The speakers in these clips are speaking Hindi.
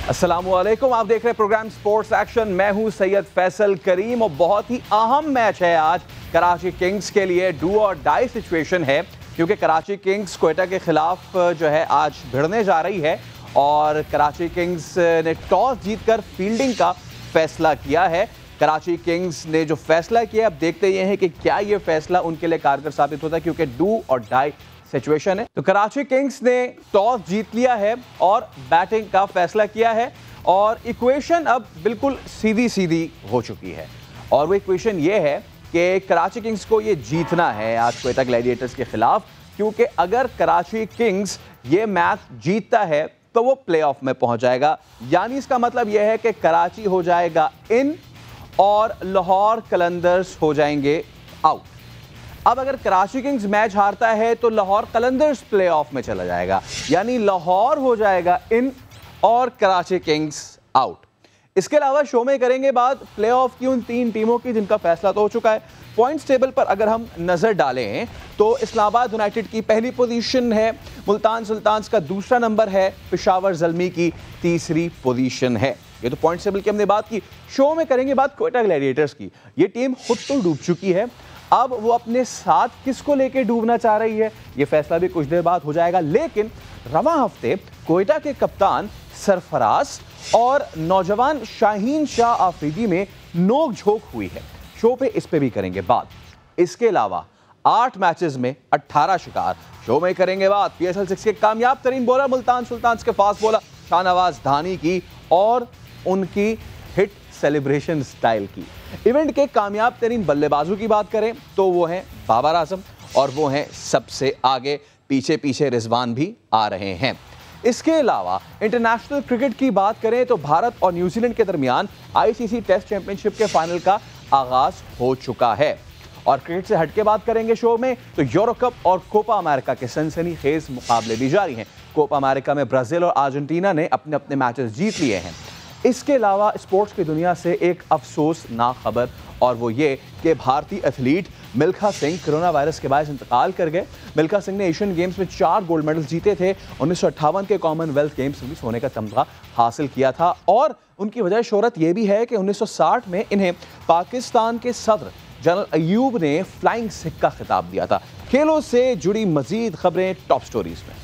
अस्सलामुअलैकुम, आप देख रहे हैं प्रोग्राम स्पोर्ट्स एक्शन। मैं हूं सैयद फैसल करीम और बहुत ही अहम मैच है आज कराची किंग्स के लिए। डू और डाई सिचुएशन है क्योंकि कराची किंग्स क्वेटा के खिलाफ जो है आज भिड़ने जा रही है और कराची किंग्स ने टॉस जीतकर फील्डिंग का फैसला किया है। कराची किंग्स ने जो फैसला किया, अब देखते ये हैं कि क्या ये फैसला उनके लिए कारगर साबित होता है क्योंकि डू और डाई सिचुएशन है। तो कराची किंग्स ने टॉस जीत लिया है और बैटिंग का फैसला किया है और इक्वेशन अब बिल्कुल सीधी सीधी हो चुकी है और वो इक्वेशन ये है कि कराची किंग्स को ये जीतना है आज क्वेटा ग्लैडिएटर्स के खिलाफ, क्योंकि अगर कराची किंग्स ये मैच जीतता है तो वो प्लेऑफ में पहुंच जाएगा। यानी इसका मतलब यह है कि कराची हो जाएगा इन और लाहौर कलंदर्स हो जाएंगे आउट। अब अगर कराची किंग्स मैच हारता है तो लाहौर कलंदर्स प्लेऑफ में चला जाएगा, यानी लाहौर हो जाएगा इन और कराची किंग्स आउट। इसके अलावा शो में करेंगे बात प्लेऑफ की उन 3 टीमों की जिनका फैसला तो हो चुका है। पॉइंट्स टेबल पर अगर हम नजर डालें तो इस्लामाबाद यूनाइटेड की पहली पोजीशन है, मुल्तान सुल्तान्स का दूसरा नंबर है, पेशावर ज़ल्मी की तीसरी पोजीशन है। ये तो पॉइंट्स टेबल की हमने बात की। शो में करेंगे बात क्वेटा ग्लैडिएटर्स की। ये टीम खुद तो डूब चुकी है, अब वो अपने साथ किसको लेके डूबना चाह रही है ये फैसला भी कुछ देर बाद हो जाएगा। लेकिन रवां हफ्ते क्वेटा के कप्तान सरफराज और नौजवान शाहीन शाह आफरीदी में नोक-झोंक हुई है। शो पे इस पे भी करेंगे बात। इसके अलावा 8 मैचेस में 18 शिकार। शो में करेंगे बात PSL 6 के कामयाब तरीन बॉलर मुल्तान सुल्तान्स के फास्ट बॉलर शाहनवाज धानी की और उनकी हिट सेलिब्रेशन स्टाइल की। इवेंट के कामयाब तरीन बल्लेबाजों की बात करें तो वो हैं बाबर आजम और वो हैं सबसे आगे, पीछे पीछे रिजवान भी आ रहे हैं। इसके अलावा इंटरनेशनल क्रिकेट की बात करें तो भारत और न्यूजीलैंड के दरमियान ICC टेस्ट चैंपियनशिप के फाइनल का आगाज हो चुका है। और क्रिकेट से हटके बात करेंगे शो में तो यूरो कप और कोपा अमेरिका के सनसनीखेज मुकाबले भी जारी हैं। कोपा अमेरिका में ब्राजील और अर्जेंटीना ने अपने अपने मैचेस जीत लिए हैं। इसके अलावा स्पोर्ट्स की दुनिया से एक अफसोसनाक खबर और वो ये कि भारतीय athlete Milkha Singh corona virus के बायस इंतकाल कर गए। मिल्खा सिंह ने एशियन गेम्स में 4 गोल्ड मेडल जीते थे। 1958 के कॉमनवेल्थ गेम्स में भी सोने का तमगा हासिल किया था और उनकी वजह शोहरत ये भी है कि 1960 में इन्हें पाकिस्तान के सदर जनरल अयूब ने फ्लाइंग सिख का खिताब दिया था। खेलों से जुड़ी मजीद खबरें टॉप स्टोरीज में।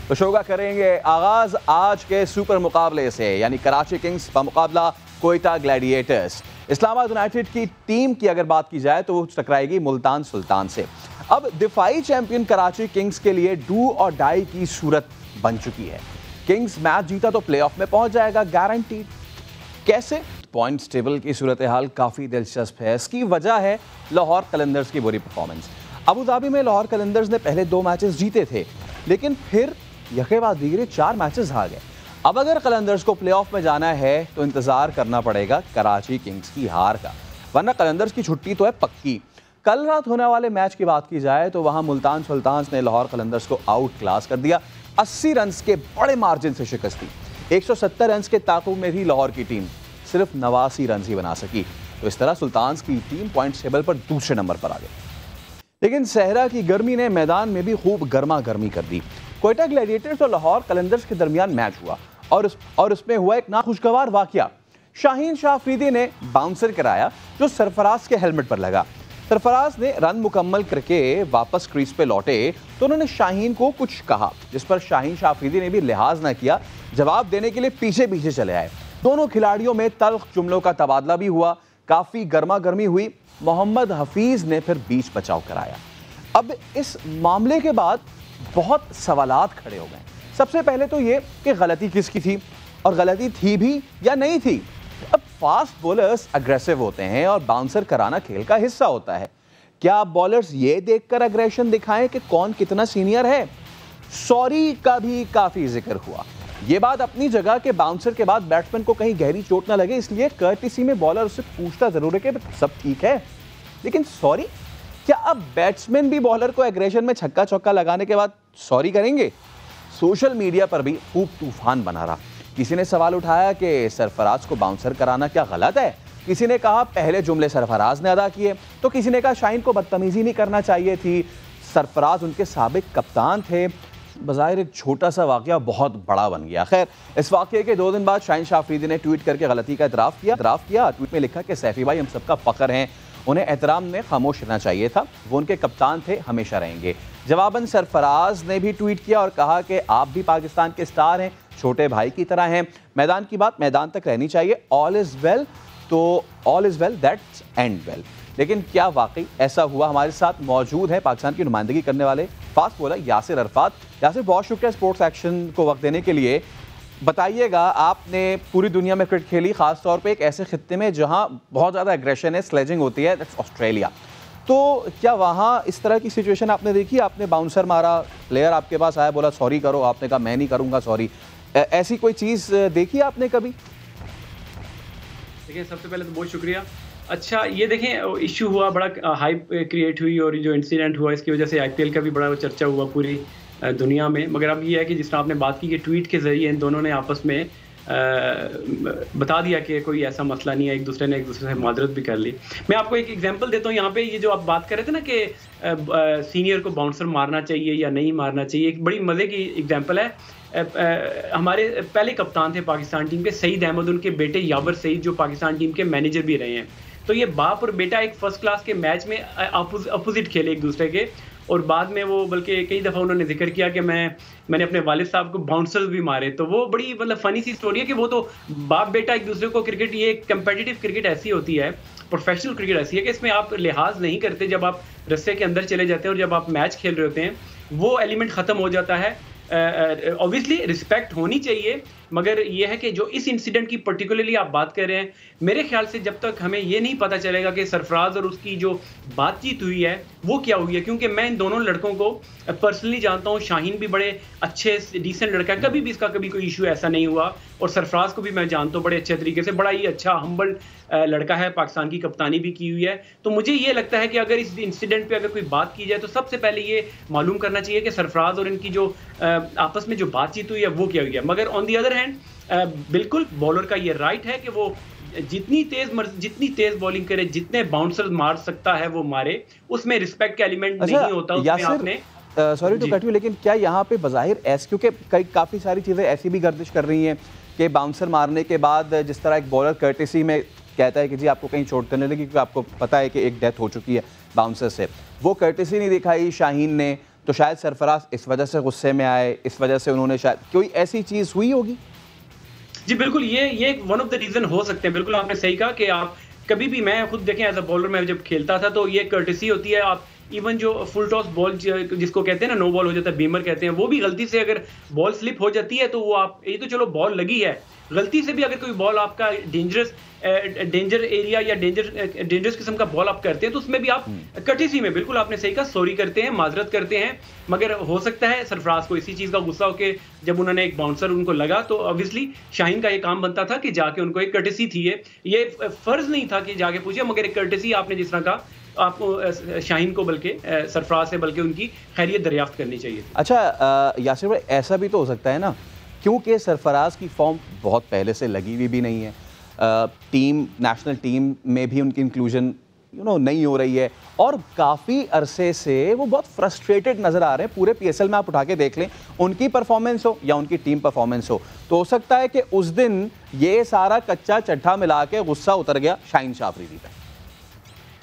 तो शो का करेंगे आगाज आज के सुपर मुकाबले से, यानी कराची किंग्स का मुकाबला क्वेटा ग्लैडिएटर्स। इस्लामाबाद यूनाइटेड की टीम की अगर बात की जाए तो वो टकराएगी मुल्तान सुल्तान से। अब दिफाई चैंपियन कराची किंग्स के लिए डू और डाई की सूरत बन चुकी है। किंग्स मैच जीता तो प्लेऑफ में पहुंच जाएगा गारंटीड। कैसे? पॉइंट्स टेबल की सूरत हाल काफ़ी दिलचस्प है। इसकी वजह है लाहौर कलंदर्स की बुरी परफॉर्मेंस। अबू धाबी में लाहौर कलंदर्स ने पहले 2 मैचेस जीते थे, लेकिन फिर यके बाद दीगरे 4 मैचेस हार गए। अब अगर कलंदर्स को प्लेऑफ में जाना है तो इंतजार करना पड़ेगा कराची किंग्स की हार का, वरना कलंदर्स की छुट्टी तो है पक्की। कल रात होने वाले मैच की बात की जाए तो वहां मुल्तान सुल्तान्स ने लाहौर कलंदर्स को आउट क्लास कर दिया। 80 रन के बड़े मार्जिन से शिकस्त दी। 170 रन के ताकुब में भी लाहौर की टीम सिर्फ 89 रन ही बना सकी। तो इस तरह सुल्तान्स की टीम पॉइंट्स टेबल पर दूसरे नंबर पर आ गई। लेकिन सहरा की गर्मी ने मैदान में भी खूब गर्मा गर्मी कर दी। क्वेटा ग्लैडिएटर्स और लाहौर कलंदर्स के दरमियान मैच हुआ और उसमें हुआ एक नाखुशगवार वाकया। शाहीन शाह आफरीदी ने बाउंसर कराया जो सरफराज के हेलमेट पर लगा। सरफराज ने रन मुकम्मल करके वापस क्रीज पे लौटे तो उन्होंने शाहीन को कुछ कहा, जिस पर शाहीन शाह आफरीदी ने भी लिहाज ना किया, जवाब देने के लिए पीछे पीछे चले आए। दोनों खिलाड़ियों में तल्ख जुमलों का तबादला भी हुआ, काफ़ी गर्मा गर्मी हुई। मोहम्मद हफीज ने फिर बीच बचाव कराया। अब इस मामले के बाद बहुत सवालात खड़े हो गए। सबसे पहले तो ये कि गलती किसकी थी और गलती थी भी या नहीं थी। अब फास्ट बॉलर्स अग्रेसिव होते हैं और बाउंसर कराना खेल का हिस्सा होता है। क्या बॉलर्स ये देखकर अग्रेशन दिखाएं कि कौन कितना सीनियर है? सॉरी का भी काफी जिक्र हुआ। ये बात अपनी जगह के बाउंसर के बाद बैट्समैन को कहीं गहरी चोट ना लगे, इसलिए कर्टिसी में बॉलर उससे पूछता जरूर है कि सब ठीक है, लेकिन सॉरी? क्या अब बैट्समैन भी बॉलर को एग्रेशन में छक्का चौका लगाने के बाद सॉरी करेंगे? सोशल मीडिया पर भी खूब तूफान बना रहा। किसी ने सवाल उठाया कि सरफराज को बाउंसर कराना क्या गलत है? किसी ने कहा पहले जुमले सरफराज ने अदा किए, तो किसी ने कहा शाहीन को बदतमीजी नहीं करना चाहिए थी। सरफराज उनके साबिक कप्तान थे। बज़ाहिर एक छोटा सा वाक़या बहुत बड़ा बन गया। खैर, इस वाक़े के 2 दिन बाद शाहीन शाह अफरीदी ने ट्वीट करके गलती का इतराफ़ किया। ट्वीट में लिखा कि सैफी भाई हम सबका फ़ख्र हैं, उन्हें एहतराम में खामोश रहना चाहिए था, वो उनके कप्तान थे, हमेशा रहेंगे। जवाबन सरफराज ने भी ट्वीट किया और कहा कि आप भी पाकिस्तान के स्टार हैं, छोटे भाई की तरह हैं, मैदान की बात मैदान तक रहनी चाहिए। ऑल इज़ वेल, तो all is well that's and well. लेकिन क्या वाकई ऐसा हुआ? हमारे साथ मौजूद है पाकिस्तान की नुमाइंदगी करने वाले फास्ट बॉलर यासिर अरफात। यासिर, बहुत शुक्रिया स्पोर्ट्स एक्शन को वक्त देने के लिए। बताइएगा, आपने पूरी दुनिया में क्रिकेट खेली, खास तौर पे एक ऐसे खित्ते में जहां बहुत ज़्यादा एग्रेशन है, स्लेजिंग होती है, दैट्स ऑस्ट्रेलिया। तो क्या वहाँ इस तरह की सिचुएशन आपने देखी? आपने बाउंसर मारा, प्लेयर आपके पास आया, बोला सॉरी करो, आपने कहा मैं नहीं करूँगा सॉरी, ऐसी कोई चीज़ देखी आपने कभी? देखिए, सबसे पहले तो बहुत शुक्रिया। अच्छा, ये देखें, इशू हुआ, बड़ा हाइप क्रिएट हुई और जो इंसिडेंट हुआ इसकी वजह से आईपीएल का भी बड़ा चर्चा हुआ पूरी दुनिया में। मगर अब ये है कि जिस तरह आपने बात की कि ट्वीट के ज़रिए इन दोनों ने आपस में बता दिया कि कोई ऐसा मसला नहीं है, एक दूसरे ने एक दूसरे से मादरत भी कर ली। मैं आपको एक एग्जांपल देता हूँ यहाँ पे। ये जो आप बात कर रहे थे ना कि सीनियर को बाउंसर मारना चाहिए या नहीं मारना चाहिए, एक बड़ी मज़े की एग्जांपल है। हमारे पहले कप्तान थे पाकिस्तान टीम के सईद अहमद, उनके बेटे यावर सईद जो पाकिस्तान टीम के मैनेजर भी रहे हैं। तो ये बाप और बेटा एक फर्स्ट क्लास के मैच में अपोजिट खेले एक दूसरे के, और बाद में वो बल्कि कई दफ़ा उन्होंने जिक्र किया कि मैंने अपने वालिद साहब को बाउंसर्स भी मारे। तो वो बड़ी मतलब फ़नी सी स्टोरी है कि वो तो बाप बेटा एक दूसरे को क्रिकेट, ये कंपेटिटिव क्रिकेट ऐसी होती है, प्रोफेशनल क्रिकेट ऐसी है कि इसमें आप लिहाज नहीं करते। जब आप रस्से के अंदर चले जाते हैं और जब आप मैच खेल रहे होते हैं, वो एलिमेंट ख़त्म हो जाता है। ऑब्वियसली रिस्पेक्ट होनी चाहिए, मगर ये है कि जो इस इंसिडेंट की पर्टिकुलरली आप बात कर रहे हैं, मेरे ख्याल से जब तक हमें ये नहीं पता चलेगा कि सरफराज और उसकी जो बातचीत हुई है वो क्या हुई है, क्योंकि मैं इन दोनों लड़कों को पर्सनली जानता हूँ। शाहीन भी बड़े अच्छे डिसेंट लड़का है, कभी भी इसका कभी कोई इशू ऐसा नहीं हुआ, और सरफराज को भी मैं जानता हूँ बड़े अच्छे तरीके से, बड़ा ही अच्छा हम्बल लड़का है, पाकिस्तान की कप्तानी भी की हुई है। तो मुझे ये लगता है कि अगर इस इंसिडेंट पे अगर कोई बात की जाए तो सबसे पहले ये मालूम करना चाहिए कि सरफराज और इनकी जो आपस में जो बातचीत हुई है वो क्या हुई है। मगर ऑन दी अदर हैंड बिल्कुल बॉलर का ये राइट है कि वो जितनी तेज बॉलिंग करे, जितने बाउंसर मार सकता है वो मारे, उसमें रिस्पेक्ट का एलिमेंट नहीं होता। उसमें आपने सॉरी टू कट यू, लेकिन क्या यहाँ पे बज़ाहिर क्योंकि काफ़ी सारी चीज़ें ऐसी भी गर्दिश कर रही हैं कि बाउंसर मारने के बाद जिस तरह एक बॉलर कर्टेसी में कहता है कि जी आपको कहीं चोट करने लगी, क्योंकि आपको पता है कि एक डेथ हो चुकी है बाउंसर से, वो कर्टेसी नहीं दिखाई शाहीन ने, तो शायद सरफराज इस वजह से गुस्से में आए, इस वजह से उन्होंने शायद कोई ऐसी चीज़ हुई होगी। जी बिल्कुल, ये एक वन ऑफ द रीज़न हो सकते हैं। बिल्कुल आपने सही कहा कि आप कभी भी, मैं खुद देखें एज अ बॉलर में जब खेलता था तो ये कर्टेसी होती है। आप इवन जो फुल टॉस बॉल जिसको कहते हैं ना, नो बॉल हो जाता है, बीमर कहते हैं, वो भी गलती से अगर बॉल स्लिप हो जाती है तो वो आप, ये तो चलो बॉल लगी है, गलती से भी अगर कोई बॉल आपका डेंजर एरिया या डेंजरस किस्म का बॉल आप करते हैं तो उसमें भी आप कर्टेसी में, बिल्कुल आपने सही कहा, सॉरी करते हैं, माजरत करते हैं। मगर हो सकता है सरफराज को इसी चीज़ का गुस्सा हो कि जब उन्होंने एक बाउंसर उनको लगा तो ऑब्वियसली शाहीन का ये काम बनता था कि जाके उनको एक कर्टेसी थी, ये फर्ज नहीं था कि जाके पूछे, मगर एक कर्टेसी आपने जिस तरह का आपको शाहीन को बल्कि सरफराज से बल्कि उनकी खैरियत दरियाफ्त करनी चाहिए थी। अच्छा यासिर भाई, ऐसा भी तो हो सकता है ना, क्योंकि सरफराज की फॉर्म बहुत पहले से लगी हुई भी नहीं है, टीम नेशनल टीम में भी उनकी इंक्लूजन नहीं हो रही है, और काफ़ी अरसे से वो बहुत फ्रस्ट्रेटेड नज़र आ रहे हैं। पूरे पीएसएल में आप उठा के देख लें, उनकी परफॉर्मेंस हो या उनकी टीम परफॉर्मेंस हो, तो हो सकता है कि उस दिन ये सारा कच्चा चट्टा मिला के गुस्सा उतर गया शाहीन शाह अफरीदी पर।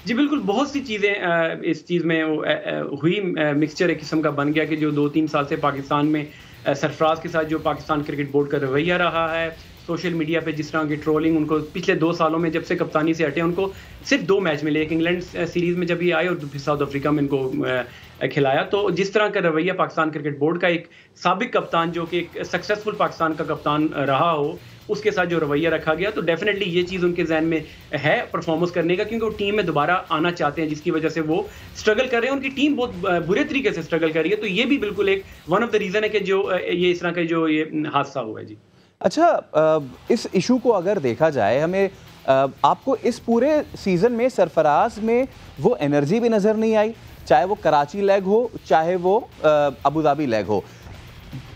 जी बिल्कुल, बहुत सी चीज़ें इस चीज़ में हुई, मिक्सचर एक किस्म का बन गया कि जो 2-3 साल से पाकिस्तान में सरफराज के साथ जो पाकिस्तान क्रिकेट बोर्ड का रवैया रहा है, सोशल मीडिया पे जिस तरह की ट्रोलिंग, उनको पिछले 2 सालों में जब से कप्तानी से हटे उनको सिर्फ 2 मैच मिले, एक इंग्लैंड सीरीज़ में जब ये आए और फिर साउथ अफ्रीका में इनको खिलाया। तो जिस तरह का रवैया पाकिस्तान क्रिकेट बोर्ड का एक साबिक कप्तान जो कि एक सक्सेसफुल पाकिस्तान का कप्तान रहा हो, उसके साथ जो रवैया रखा गया, तो डेफिनेटली ये चीज़ उनके जहन में है परफॉर्मेंस करने का, क्योंकि वो टीम में दोबारा आना चाहते हैं, जिसकी वजह से वो स्ट्रगल कर रहे हैं। उनकी टीम बहुत बुरे तरीके से स्ट्रगल कर रही है, तो ये भी बिल्कुल एक वन ऑफ द रीज़न है कि जो ये इस तरह का जो ये हादसा हुआ है। जी अच्छा, इस इशू को अगर देखा जाए, हमें आपको इस पूरे सीज़न में सरफराज में वो एनर्जी भी नज़र नहीं आई, चाहे वो कराची लेग हो चाहे वो अबू धाबी लेग हो।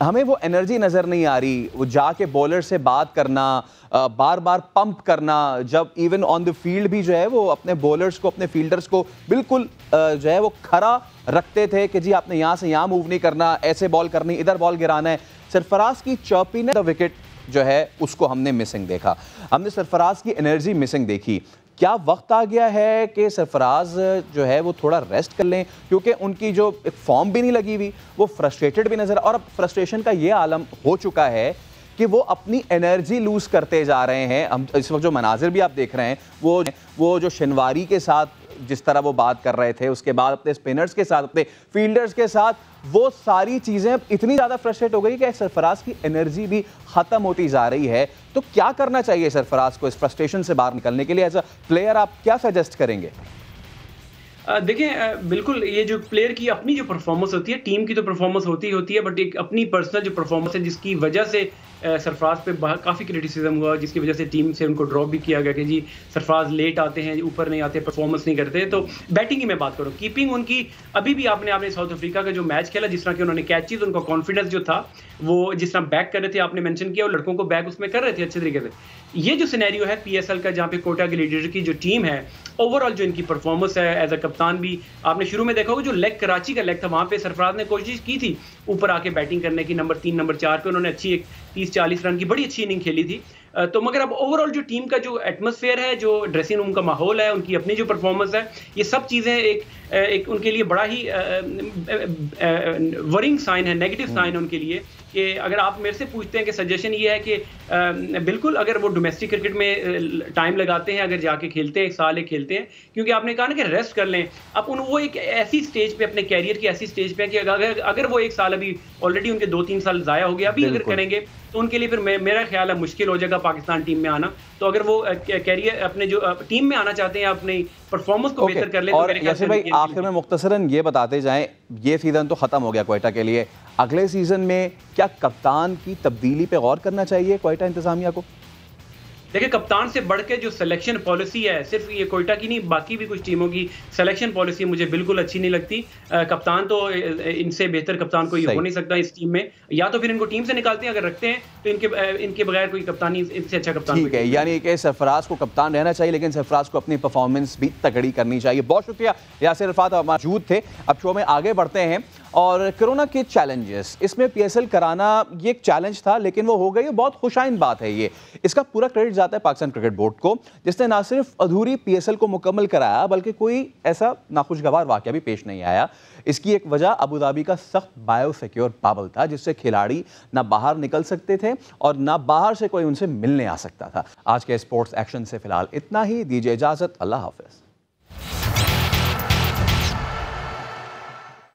हमें वो एनर्जी नज़र नहीं आ रही, वो जाके बॉलर से बात करना, बार बार पंप करना, जब इवन ऑन द फील्ड भी जो है वो अपने बॉलर्स को, अपने फील्डर्स को बिल्कुल जो है वो खड़ा रखते थे कि जी आपने यहाँ से यहाँ मूव नहीं करना, ऐसे बॉल करनी, इधर बॉल गिराना है। सरफराज की चर्पी ने विकेट जो है उसको हमने मिसिंग देखा, हमने सरफराज की एनर्जी मिसिंग देखी। क्या वक्त आ गया है कि सरफराज जो है वो थोड़ा रेस्ट कर लें, क्योंकि उनकी जो एक फॉर्म भी नहीं लगी हुई, वो फ्रस्ट्रेटेड भी नजर, और अब फ्रस्ट्रेशन का ये आलम हो चुका है कि वो अपनी एनर्जी लूज करते जा रहे हैं। हम इस वक्त जो मनाजिर भी आप देख रहे हैं, वो जो शनवारी के साथ जिस तरह वो बात कर रहे थे, उसके बाद अपने स्पिनर्स के साथ, अपने फील्डर्स के साथ, वो सारी चीज़ें इतनी ज़्यादा फ्रस्ट्रेट हो गई कि सरफराज की एनर्जी भी ख़त्म होती जा रही है। तो क्या करना चाहिए सरफराज को इस फ्रस्ट्रेशन से बाहर निकलने के लिए? एज अ प्लेयर आप क्या सजेस्ट करेंगे? देखिए, बिल्कुल ये जो प्लेयर की अपनी जो परफॉर्मेंस होती है, टीम की तो परफॉर्मेंस होती है, बट एक अपनी पर्सनल जो परफॉर्मेंस है जिसकी वजह से सरफराज पे काफ़ी क्रिटिसिज्म हुआ, जिसकी वजह से टीम से उनको ड्रॉप भी किया गया कि जी सरफराज लेट आते हैं, ऊपर नहीं आते, परफॉर्मेंस नहीं करते। तो बैटिंग की मैं बात करूँ, कीपिंग उनकी अभी भी आपने साउथ अफ्रीका का जो मैच खेला, जिस तरह के उन्होंने कैचेज, उनका कॉन्फिडेंस जो था, वो जिस तरह बैक कर रहे थे, आपने मेंशन किया, और लड़कों को बैक उसमें कर रहे थे अच्छे तरीके से। ये जो सिनेरियो है पीएसएल का, जहाँ पे कोटा की लीडर की जो टीम है, ओवरऑल जो इनकी परफॉर्मेंस है एज अ कप्तान भी, आपने शुरू में देखा होगा जो लेग, कराची का लेग था, वहां पे सरफराज ने कोशिश की थी ऊपर आके बैटिंग करने की, नंबर 3 नंबर 4 पे उन्होंने अच्छी एक 30-40 रन की बड़ी अच्छी इनिंग खेली थी। तो मगर अब ओवरऑल जो टीम का जो एटमॉस्फेयर है, जो ड्रेसिंग रूम का माहौल है, उनकी अपनी जो परफॉर्मेंस है, ये सब चीज़ें एक उनके लिए बड़ा ही वरिंग साइन है, नेगेटिव साइन है उनके लिए। कि अगर आप मेरे से पूछते हैं कि सजेशन ये है कि बिल्कुल अगर वो डोमेस्टिक क्रिकेट में टाइम लगाते हैं, अगर जाके खेलते हैं, एक साल खेलते हैं, क्योंकि आपने कहा ना कि रेस्ट कर लें, अब वो एक ऐसी स्टेज पे, अपने कैरियर की ऐसी स्टेज पे है कि अगर वो एक साल, अभी ऑलरेडी उनके 2-3 साल ज़ाया हो गया, अभी अगर करेंगे तो उनके लिए फिर मेरा ख्याल है मुश्किल हो जाएगा पाकिस्तान टीम में आना। तो अगर वो कैरियर अपने जो टीम में आना चाहते हैं, अपनी परफॉर्मेंस को बेहतर कर ले, और यासिर भाई आखिर में मुख्तसरन ये बताते जाएं, ये सीजन तो खत्म हो गया क्वेटा के लिए, अगले सीजन में क्या कप्तान की तब्दीली पे गौर करना चाहिए क्वेटा इंतजामिया को? देखिए, कप्तान से बढ़ के जो सिलेक्शन पॉलिसी है, सिर्फ ये कोयटा की नहीं, बाकी भी कुछ टीमों की सिलेक्शन पॉलिसी मुझे बिल्कुल अच्छी नहीं लगती। कप्तान तो इनसे बेहतर कप्तान कोई हो नहीं सकता इस टीम में, या तो फिर इनको टीम से निकालते हैं, अगर रखते हैं तो इनके बगैर कोई कप्तानी, इनसे अच्छा कप्तान। ठीक है, यानी कि सरफराज को कप्तान रहना चाहिए, लेकिन सरफराज को अपनी परफॉर्मेंस भी तगड़ी करनी चाहिए। बहुत शुक्रिया यासिर अरफात मौजूद थे। अब शो में आगे बढ़ते हैं, और कोरोना के चैलेंजेस, इसमें पीएसएल कराना ये एक चैलेंज था, लेकिन वो हो गई, बहुत खुशाइन बात है ये। इसका पूरा क्रेडिट जाता है पाकिस्तान क्रिकेट बोर्ड को, जिसने ना सिर्फ अधूरी पीएसएल को मुकम्मल कराया, बल्कि कोई ऐसा नाखुशगवार वाकया भी पेश नहीं आया। इसकी एक वजह अबू धाबी का सख्त बायोसिक्योर बबल था, जिससे खिलाड़ी ना बाहर निकल सकते थे और ना बाहर से कोई उनसे मिलने आ सकता था। आज के स्पोर्ट्स एक्शन से फिलहाल इतना ही, दीजिए इजाजत, अल्लाह हाफिज।